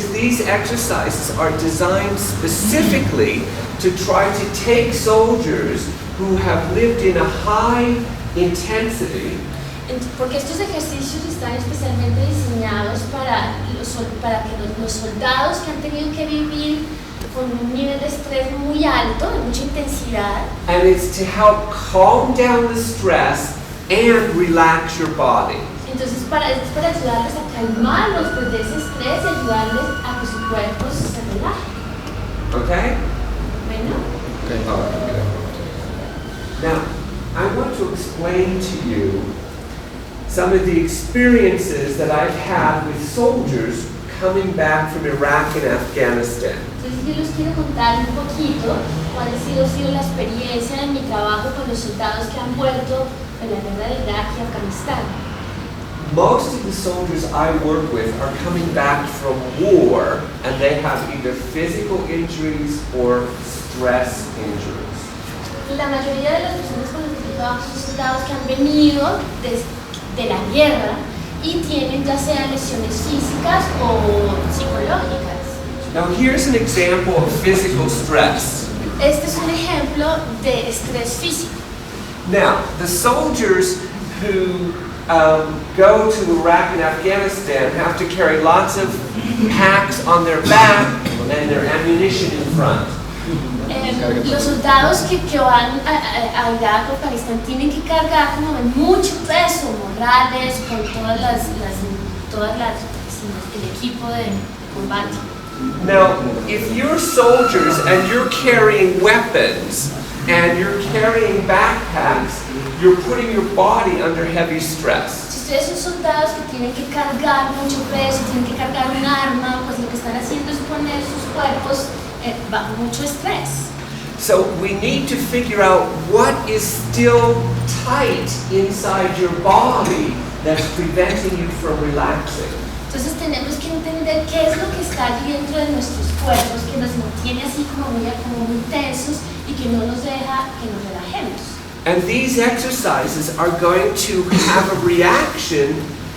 because these exercises are designed specifically to try to take soldiers who have lived in a high intensity. Porque estos ejercicios están especialmente diseñados para que los soldados que han tenido que vivir con un nivel de estrés muy alto, de mucha intensidad. And it's to help calm down the stress and relax your body. Entonces es para ayudarles a calmarlos de ese estrés y ayudarles a que su cuerpo se relaje. Okay? Bueno. Okay. Okay. Now, I want to explain to you some of the experiences that I've had with soldiers coming back from Iraq and Afghanistan. Entonces yo les quiero contar un poquito cuál ha sido la experiencia de mi trabajo con los soldados que han vuelto de la guerra de Irak y Afganistán. Most of the soldiers I work with are coming back from war and they have either physical injuries or stress injuries. La mayoría de las personas con las que yo trabajo son soldados que han venido de la guerra y tienen ya sea lesiones físicas o psicológicas. Now here's an example of physical stress. Este es un ejemplo de estrés físico. Now, the soldiers who go to Iraq and Afghanistan have to carry lots of packs on their back and their ammunition in front. Los soldados que van a Irak o Afganistán tienen que cargar como mucho peso, morrales, con el equipo de combate. Now, if you're soldiers and you're carrying weapons and you're carrying backpacks, you're putting your body under heavy stress. Si ustedes son soldados que tienen que cargar mucho peso, tienen que cargar un arma, pues lo que están haciendo es poner sus cuerpos bajo mucho estrés. So we need to figure out what is still tight inside your body that's preventing you from relaxing. Entonces tenemos que entender qué es lo que está allí dentro de nuestros cuerpos que nos mantiene así como muy tensos y que no nos deja que nos relajemos. And these exercises are going to have a reaction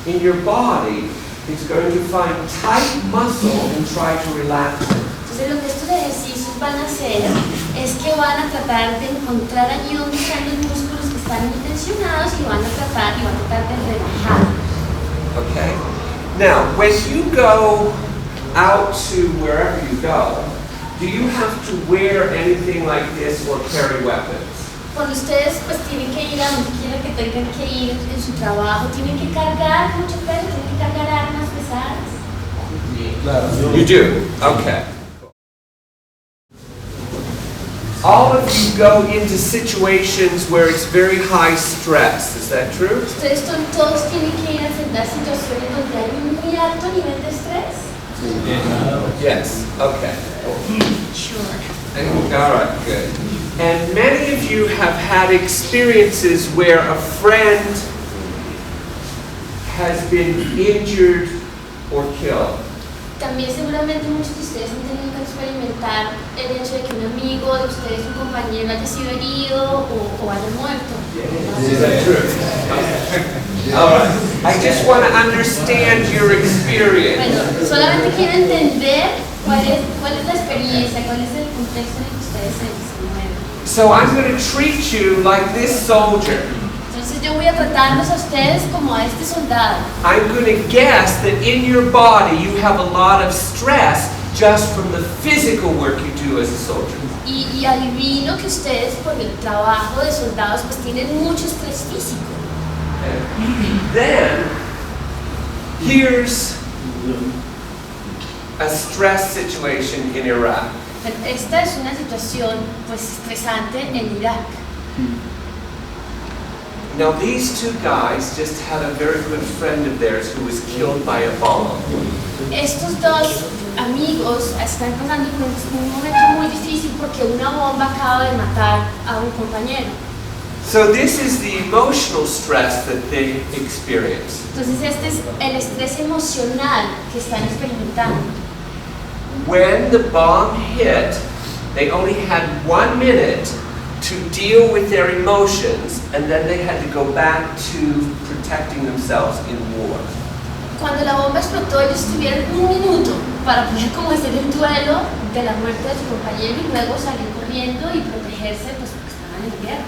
in your body. It's going to find tight muscle and try to relax it. Entonces lo que estos ejercicios van a hacer es que van a tratar de encontrar allí donde están los músculos que están muy tensionados y van a tratar de relajar. Okay. Now, when you go out to wherever you go, do you have to wear anything like this or carry weapons? Cuando ustedes pues tienen que ir a donde quiera que tengan que ir en su trabajo, tienen que cargar mucho peso, tienen que cargar armas pesadas. You do? Okay. All of you go into situations where it's very high stress. Is that true? Ustedes todos tienen que ir a enfrentar situaciones donde hay un muy alto nivel de estrés. Yes. Okay. Sure. All right. Good. And many of you have had experiences where a friend has been injured or killed. También seguramente muchos de ustedes han tenido que experimentar el hecho de que un amigo de ustedes, un compañero, haya sido herido o haya muerto. Is that true? Okay. All right. I just want to understand your experience. Bueno, solamente quiero entender cuál es la experiencia, cuál es el contexto en el que ustedes se mueven. So I'm going to treat you like this soldier. Entonces yo voy a tratarlos a ustedes como a este soldado. I'm going to guess that in your body you have a lot of stress just from the physical work you do as a soldier. Y adivino que ustedes por el trabajo de soldados pues tienen mucho estrés físico. And then here's a stress situation in Iraq. Esta es una situación pues estresante en Irak. Now these two guys just had a very good friend of theirs who was killed by a bomb. Estos dos amigos están pasando por un momento muy difícil porque una bomba acaba de matar a un compañero. So this is the emotional stress that they experience. Entonces este es el estrés emocional que están experimentando. When the bomb hit, they only had 1 minute to deal with their emotions, and then they had to go back to protecting themselves in war. Cuando la bomba explotó, ellos tuvieron un minuto para poder como hacer el duelo de la muerte de su compañero y luego salir corriendo y protegerse pues porque estaban en guerra.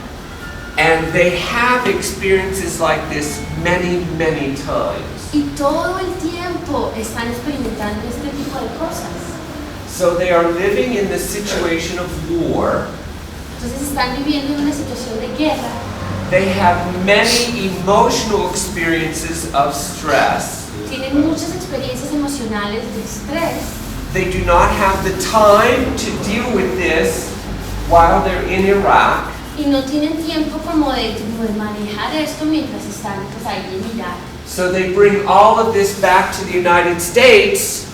And they have experiences like this many, many times. Y todo el tiempo están experimentando este tipo de cosas. So they are living in the situation of war. Entonces están viviendo en una situación de guerra. They have many emotional experiences of stress. Tienen muchas experiencias emocionales de estrés. They do not have the time to deal with this while they're in Iraq. Y no tienen tiempo como de manejar esto mientras están pues, ahí en Irak. So they bring all of this back to the United States,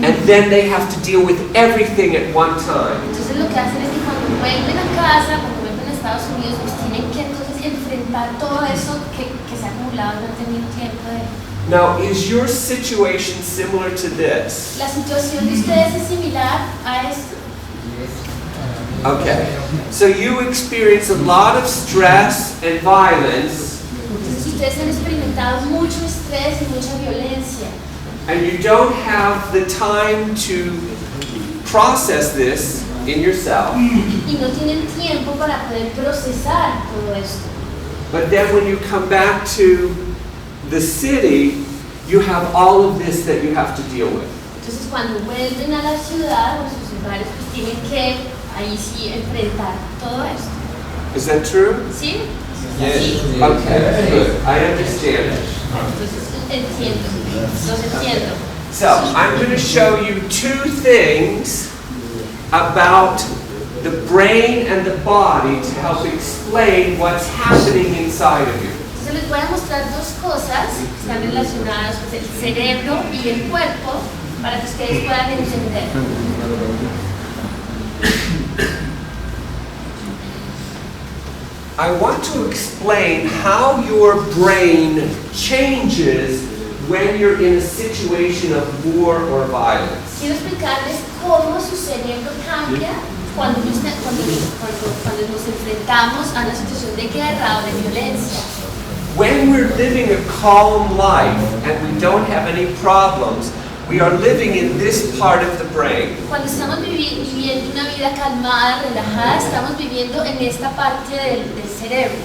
and then they have to deal with everything at one time. Entonces lo que hacen es que cuando vuelven a casa, cuando vuelven a Estados Unidos, pues tienen que entonces enfrentar todo eso que se ha acumulado y no han tenido tiempo de... Now, is your situation similar to this? ¿La situación de ustedes es similar a esto? Okay. So you experience a lot of stress and violence, Entonces ustedes han experimentado mucho estrés y mucha violencia. and you don't have the time to process this in yourself. Y no tienen tiempo para poder procesar todo esto. But then when you come back to the city, you have all of this that you have to deal with. Entonces cuando vuelven a la ciudad o a sus lugares, pues tienen que ahí sí enfrentar todo esto. Is that true? ¿Sí? Yes. Sí. Okay, good. I understand. Entonces entiendo, los entiendo. So I'm going to show you two things about the brain and the body to help explain what's happening inside of you. Entonces les voy a mostrar dos cosas que están relacionadas con el cerebro y el cuerpo para que ustedes puedan entender. I want to explain how your brain changes when you're in a situation of war or violence. Quiero explicarles cómo su cerebro cambia cuando nos enfrentamos a una situación de guerra o de violencia. When we're living a calm life and we don't have any problems, we are living in this part of the brain. Cuando estamos viviendo una vida calmada, relajada, estamos viviendo en esta parte del cerebro.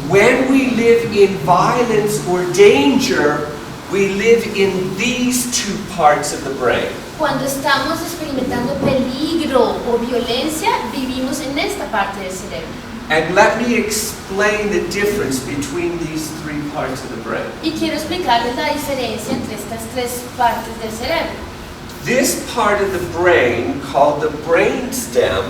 When we live in violence or danger, we live in these two parts of the brain. Cuando estamos experimentando peligro o violencia, vivimos en esta parte del cerebro. And let me explain the difference between these three parts of the brain. Y quiero explicarles la diferencia entre estas tres partes del cerebro. This part of the brain, called the brainstem,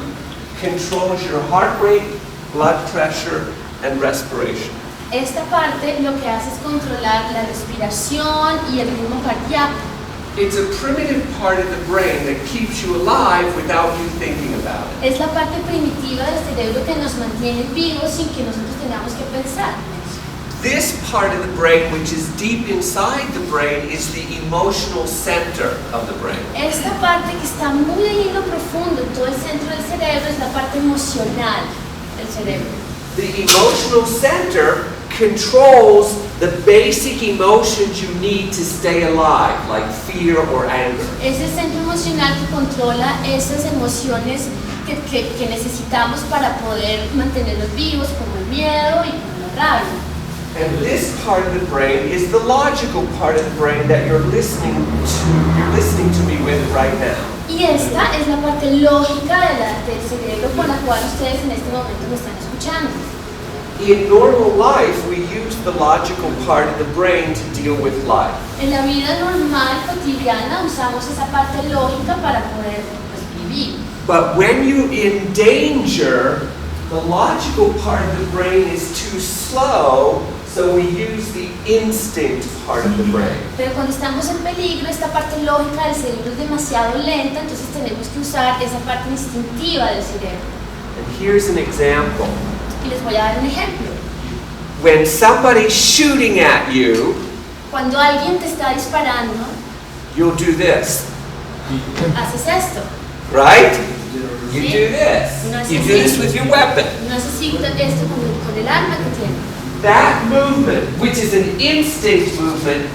controls your heart rate, blood pressure, and respiration. Esta parte lo que hace es controlar la respiración y el ritmo cardíaco. It's a primitive part of the brain that keeps you alive without you thinking about it. Es la parte primitiva del cerebro que nos mantiene vivos sin que nosotros tengamos que pensar. This part of the brain, which is deep inside the brain, is the emotional center of the brain. Esta parte que está muy ahí en lo profundo, en todo el centro del cerebro, es la parte emocional del cerebro. The emotional center controls the basic emotions you need to stay alive, like fear or anger. Es el centro emocional que controla esas emociones que necesitamos para poder mantenernos vivos, como el miedo y como la rabia. And this part of the brain is the logical part of the brain that you're listening to me with right now. Y esta es la parte lógica del cerebro con la cual ustedes en este momento me están escuchando. In normal life, we use the logical part of the brain to deal with life. En la vida normal, cotidiana, usamos esa parte lógica para poder pues, vivir. But when you're in danger, the logical part of the brain is too slow, so we use the instinct part of the brain. Pero cuando estamos en peligro, esta parte lógica del cerebro es demasiado lenta, entonces tenemos que usar esa parte instintiva del cerebro. And here's an example. Y les voy a dar un ejemplo. When somebody's shooting at you, Cuando alguien te está disparando, you'll do this, haces esto. right? You Sí. do this. No es You do así. this with your weapon. No necesito esto con el arma que tiene. That movement, which is an instinct movement,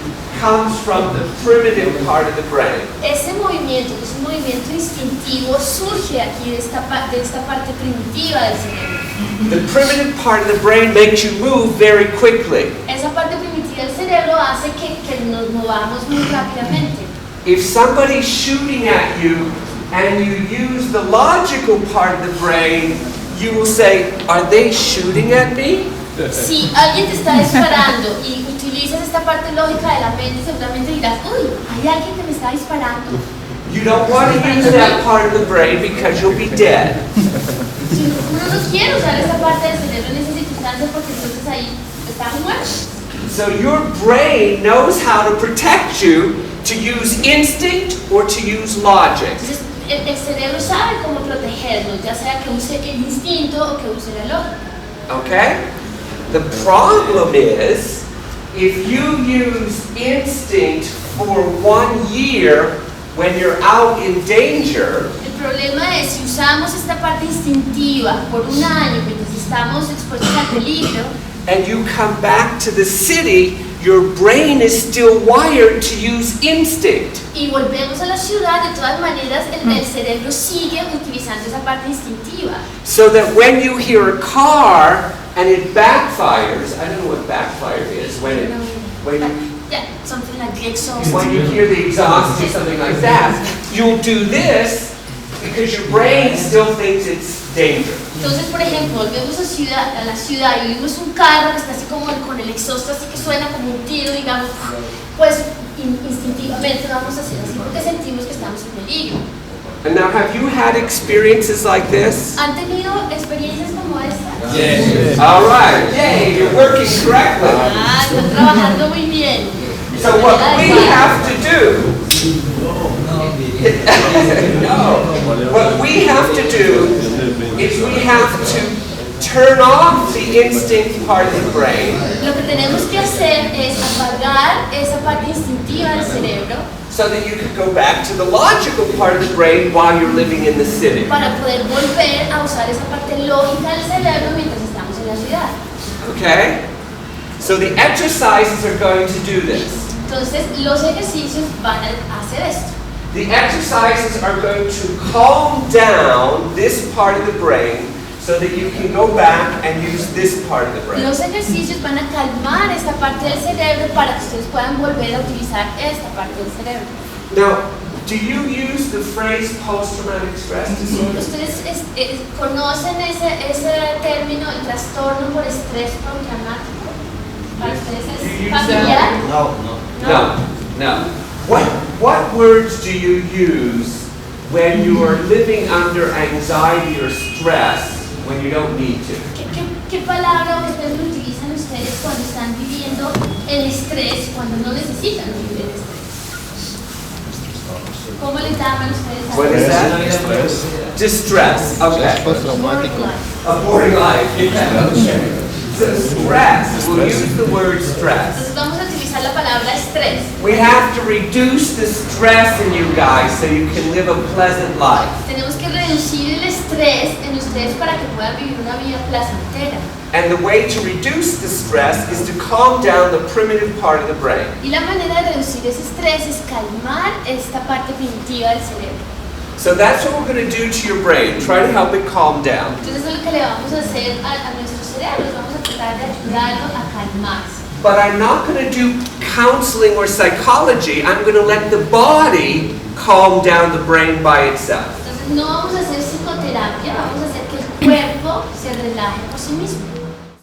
comes from the primitive part of the brain. Ese movimiento, que es un movimiento instintivo, surge aquí de esta parte primitiva del cerebro. The primitive part of the brain makes you move very quickly. Esa parte primitiva del cerebro hace que nos movamos muy rápidamente. If somebody's shooting at you and you use the logical part of the brain, you will say, "Are they shooting at me?" Si alguien te está disparando y utilizas esta parte lógica de la mente, seguramente dirás, uy, hay alguien que me está disparando. You don't want to use that part of the brain because you'll be dead. Si uno no quiere usar esta parte del cerebro en esas circunstancias porque entonces ahí estamos muertos. So your brain knows how to protect you to use instinct or to use logic. Entonces el cerebro sabe cómo protegernos, ya sea que use el instinto o que use la lógica. Okay? The problem is, if you use instinct for 1 year when you're out in danger, El problema es si usamos esta parte instintiva por un año mientras estamos expuestos al peligro and you come back to the city, your brain is still wired to use instinct. y volvemos a la ciudad, de todas maneras el cerebro sigue utilizando esa parte instintiva. So that when you hear a car and it backfires, I don't know what backfire is, when Yeah, something like the exhaust. when you hear the exhaust or something like that, you'll do this because your brain still thinks it's danger. Entonces, por ejemplo, volvemos a la ciudad y vimos un carro que está así como con el exhausto, así que suena como un tiro, digamos, pues instintivamente vamos a hacer así porque sentimos que estamos en peligro. And now, have you had experiences like this? ¿Han tenido experiencias como esta? Yes. All right. Yay, you're working correctly. Están trabajando muy bien. So what we have to do, no, what we have to do is we have to turn off the instinct part of the brain Lo que tenemos que hacer es apagar esa parte instintiva del cerebro so that you can go back to the logical part of the brain while you're living in the city. para poder volver a usar esa parte lógica del cerebro mientras estamos en la ciudad. Okay? So the exercises are going to do this. Entonces, los ejercicios van a hacer esto. The exercises are going to calm down this part of the brain so that you can go back and use this part of the brain. Los ejercicios van a calmar esta parte del cerebro para que ustedes puedan volver a utilizar esta parte del cerebro. Now, do you use the phrase post-traumatic stress disorder? ¿Ustedes conocen ese término, el trastorno por estrés postraumático? ¿Para ustedes Do you es use familiar? No. What words do you use when you are living under anxiety or stress when you don't need to? ¿Qué palabra o qué término utilizan ustedes cuando están viviendo el estrés, cuando no necesitan vivir el estrés? ¿Cómo le llaman ustedes a What is that? Stress. Distress. Okay. Postraumático. A boring life. Yeah. So stress. We'll use the word stress. Entonces vamos a utilizar la palabra estrés. We have to reduce the stress in you guys so you can live a pleasant life. Tenemos que reducir el estrés en ustedes para que puedan vivir una vida placentera. And the way to reduce the stress is to calm down the primitive part of the brain. Y la manera de reducir ese estrés es calmar esta parte primitiva del cerebro. So that's what we're going to do to your brain. Try to help it calm down. Entonces eso es lo que le vamos a hacer a nuestros cerebros. Vamos a tratar de ayudarlos a calmarse. But I'm not going to do counseling or psychology. I'm going to let the body calm down the brain by itself. Entonces no vamos a hacer psicoterapia, vamos a hacer que el cuerpo se relaje por sí mismo.